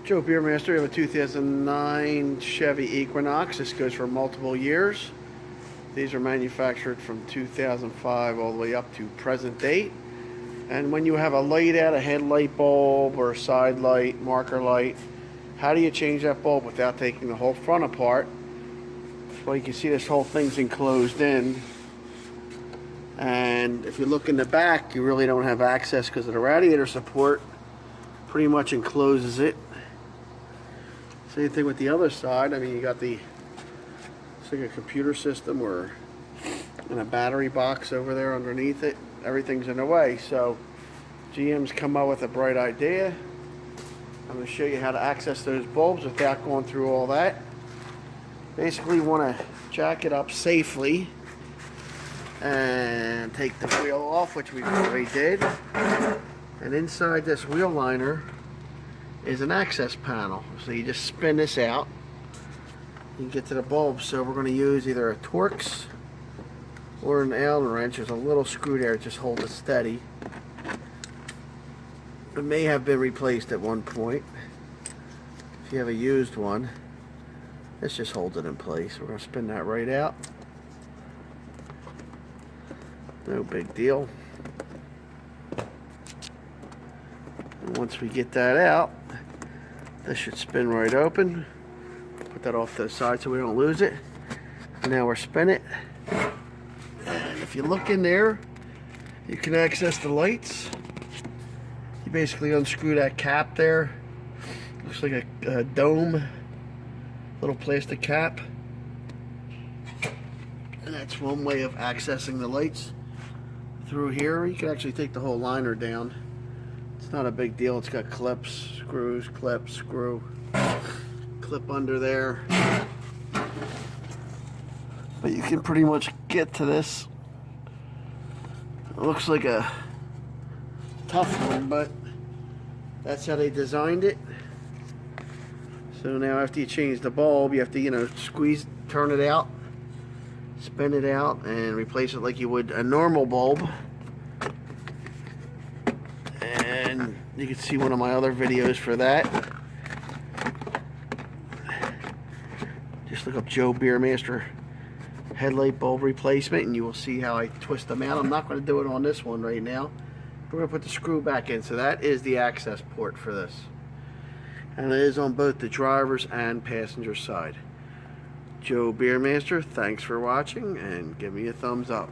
Joe Beermaster. We have a 2009 Chevy Equinox. This goes for multiple years. These are manufactured from 2005 all the way up to present date. And when you have a light out, a headlight bulb or a side light, marker light, how do you change that bulb without taking the whole front apart? Well, you can see this whole thing's enclosed in. And if you look in the back, you really don't have access because of the radiator support. Pretty much encloses it. Same thing with the other side. I mean, you got it's like a computer system or in a battery box over there underneath it. Everything's in the way. So GM's come up with a bright idea. I'm going to show you how to access those bulbs without going through all that. Basically, you want to jack it up safely and take the wheel off, which we already did. And inside this wheel liner is an access panel. So you just spin this out. You can get to the bulb. So we're going to use either a Torx or an Allen wrench. There's a little screw there to just hold it steady. It may have been replaced at one point. If you have a used one, this just holds it in place. We're going to spin that right out. No big deal. And once we get that out, this should spin right open. Put that off to the side so we don't lose it. And now we're spin it. And if you look in there, you can access the lights. You basically unscrew that cap there. Looks like a dome, little plastic cap. And that's one way of accessing the lights through here. You can actually take the whole liner down. It's not a big deal. It's got clips, screws, clip, screw, clip under there. But you can pretty much get to this. It looks like a tough one, but that's how they designed it. So now after you change the bulb, you have to, squeeze, turn it out, spin it out, and replace it like you would a normal bulb. And you can see one of my other videos for that. Just look up Joe Beermaster headlight bulb replacement and you will see how I twist them out. I'm not going to do it on this one right now. We're going to put the screw back in. So that is the access port for this. And it is on both the driver's and passenger side. Joe Beermaster, thanks for watching and give me a thumbs up.